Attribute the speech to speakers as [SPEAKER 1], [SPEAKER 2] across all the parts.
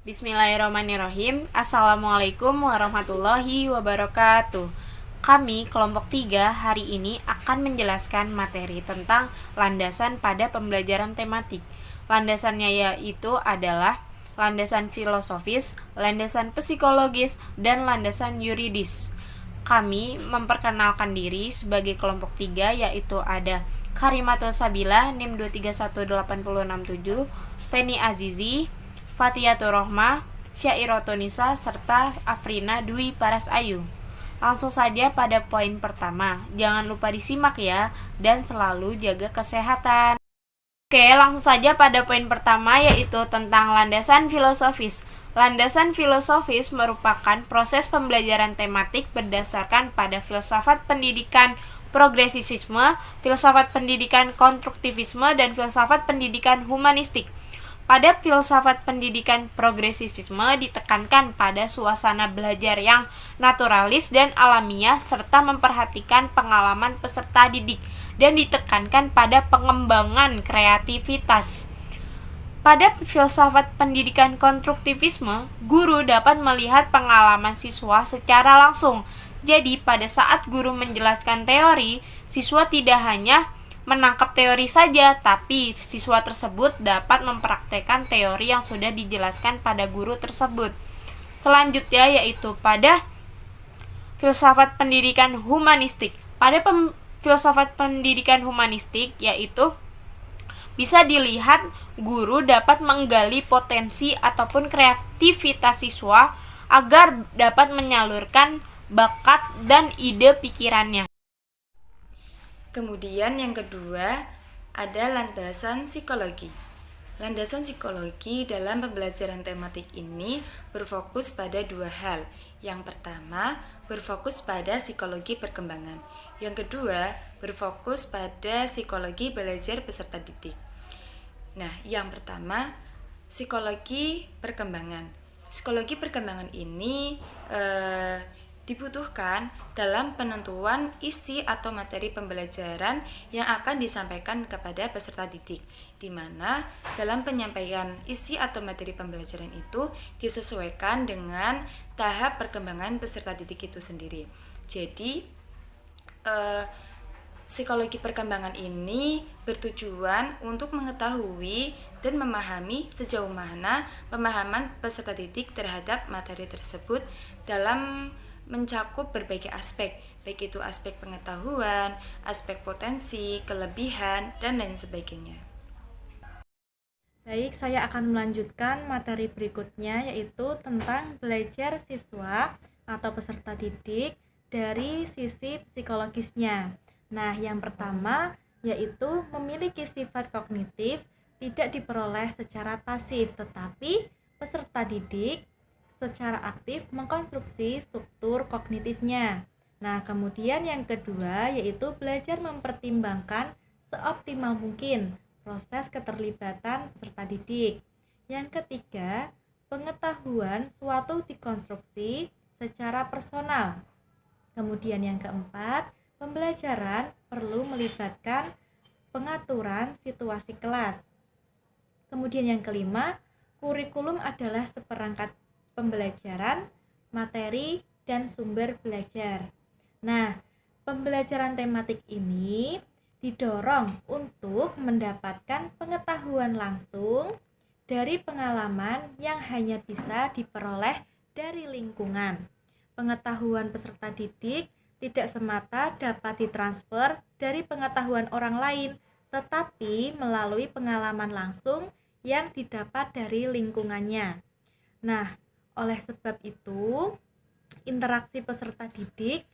[SPEAKER 1] Bismillahirrahmanirrahim. Assalamualaikum warahmatullahi wabarakatuh. Kami kelompok 3 hari ini akan menjelaskan materi tentang landasan pada pembelajaran tematik. Landasannya yaitu adalah landasan filosofis, landasan psikologis, dan landasan yuridis. Kami memperkenalkan diri sebagai kelompok 3 yaitu ada Karimatul Sabila NIM 2318067, Penny Azizi, Fatiatur Rohmah, Syairotonisa, serta Afrina Dwi Paras Ayu. Langsung saja pada poin pertama. Jangan lupa disimak ya, dan selalu jaga kesehatan. Oke, langsung saja pada poin pertama yaitu tentang landasan filosofis. Landasan filosofis merupakan proses pembelajaran tematik berdasarkan pada filsafat pendidikan progresisme, filsafat pendidikan konstruktivisme, dan filsafat pendidikan humanistik. Pada filsafat pendidikan progresisme ditekankan pada suasana belajar yang naturalis dan alamiah serta memperhatikan pengalaman peserta didik dan ditekankan pada pengembangan kreativitas. Pada filsafat pendidikan konstruktivisme, guru dapat melihat pengalaman siswa secara langsung. Jadi, pada saat guru menjelaskan teori, siswa tidak hanya menangkap teori saja, tapi siswa tersebut dapat mempraktekkan teori yang sudah dijelaskan pada guru tersebut. Selanjutnya yaitu pada filsafat pendidikan humanistik. Pada filsafat pendidikan humanistik yaitu bisa dilihat guru dapat menggali potensi ataupun kreativitas siswa agar dapat menyalurkan bakat dan ide pikirannya.
[SPEAKER 2] Kemudian yang kedua ada landasan psikologi. Landasan psikologi dalam pembelajaran tematik ini berfokus pada dua hal. Yang pertama, berfokus pada psikologi perkembangan. Yang kedua, berfokus pada psikologi belajar peserta didik. Nah, yang pertama, psikologi perkembangan. Psikologi perkembangan ini dibutuhkan dalam penentuan isi atau materi pembelajaran yang akan disampaikan kepada peserta didik, di mana dalam penyampaian isi atau materi pembelajaran itu disesuaikan dengan tahap perkembangan peserta didik itu sendiri. Jadi, psikologi perkembangan ini bertujuan untuk mengetahui dan memahami sejauh mana pemahaman peserta didik terhadap materi tersebut dalam mencakup berbagai aspek, baik itu aspek pengetahuan, aspek potensi, kelebihan, dan lain sebagainya.
[SPEAKER 3] Baik, saya akan melanjutkan materi berikutnya yaitu tentang belajar siswa atau peserta didik dari sisi psikologisnya. Nah, yang pertama yaitu memiliki sifat kognitif tidak diperoleh secara pasif, tetapi peserta didik secara aktif mengkonstruksi struktur kognitifnya. Nah, kemudian yang kedua yaitu belajar mempertimbangkan seoptimal mungkin proses keterlibatan peserta didik. Yang ketiga, pengetahuan suatu dikonstruksi secara personal. Kemudian yang keempat, pembelajaran perlu melibatkan pengaturan situasi kelas. Kemudian yang kelima, kurikulum adalah seperangkat pembelajaran, materi, dan sumber belajar. Nah, pembelajaran tematik ini didorong untuk mendapatkan pengetahuan langsung dari pengalaman yang hanya bisa diperoleh dari lingkungan. Pengetahuan peserta didik tidak semata dapat ditransfer dari pengetahuan orang lain, tetapi melalui pengalaman langsung yang didapat dari lingkungannya. Nah, oleh sebab itu, interaksi peserta didik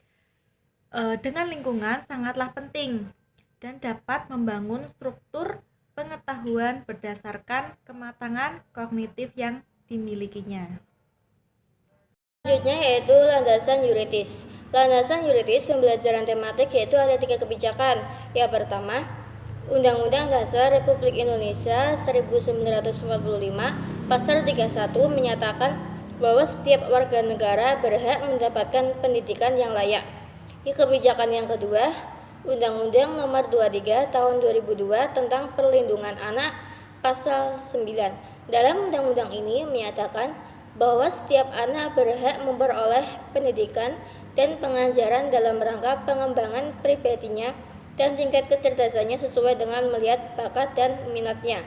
[SPEAKER 3] dengan lingkungan sangatlah penting dan dapat membangun struktur pengetahuan berdasarkan kematangan kognitif yang dimilikinya.
[SPEAKER 4] Selanjutnya yaitu landasan yuridis. Landasan yuridis pembelajaran tematik yaitu ada 3 kebijakan. Yang pertama, Undang-Undang Dasar Republik Indonesia 1945 Pasal 31 menyatakan bahwa setiap warga negara berhak mendapatkan pendidikan yang layak. Kebijakan yang kedua, Undang-Undang Nomor 23 Tahun 2002 tentang Perlindungan Anak Pasal 9 Dalam undang-undang ini menyatakan bahwa setiap anak berhak memperoleh pendidikan dan pengajaran dalam rangka pengembangan pribadinya dan tingkat kecerdasannya sesuai dengan melihat bakat dan minatnya.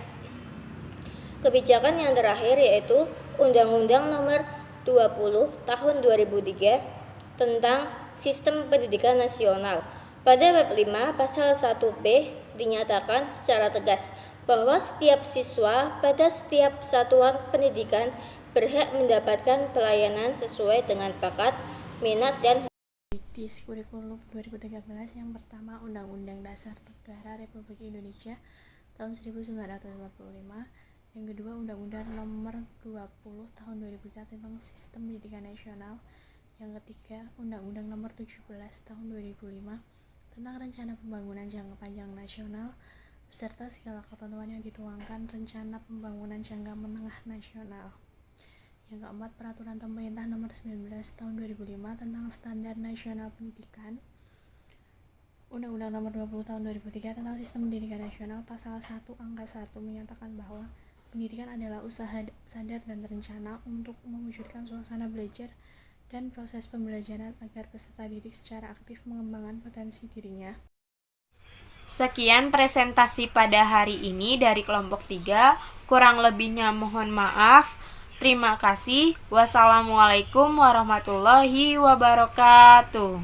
[SPEAKER 4] Kebijakan yang terakhir yaitu Undang-Undang Nomor 20 Tahun 2003 tentang Sistem Pendidikan Nasional. Pada bab 5 pasal 1B dinyatakan secara tegas bahwa setiap siswa pada setiap satuan pendidikan berhak mendapatkan pelayanan sesuai dengan bakat, minat, dan
[SPEAKER 1] Kurikulum 2013 yang pertama Undang-Undang Dasar Negara Republik Indonesia tahun 1945, yang kedua Undang-Undang Nomor 20 Tahun 2003 tentang Sistem Pendidikan Nasional, yang ketiga Undang-Undang Nomor 17 Tahun 2005 tentang Rencana Pembangunan Jangka Panjang Nasional beserta segala ketentuan yang dituangkan Rencana Pembangunan Jangka Menengah Nasional. Yang keempat, Peraturan Pemerintah Nomor 19 Tahun 2005 tentang Standar Nasional Pendidikan. Undang-Undang Nomor 20 Tahun 2003 tentang Sistem Pendidikan Nasional pasal 1 angka 1 menyatakan bahwa pendidikan adalah usaha sadar dan terencana untuk mewujudkan suasana belajar dan proses pembelajaran agar peserta didik secara aktif mengembangkan potensi dirinya. Sekian presentasi pada hari ini dari kelompok 3. Kurang lebihnya mohon maaf. Terima kasih. Wassalamualaikum warahmatullahi wabarakatuh.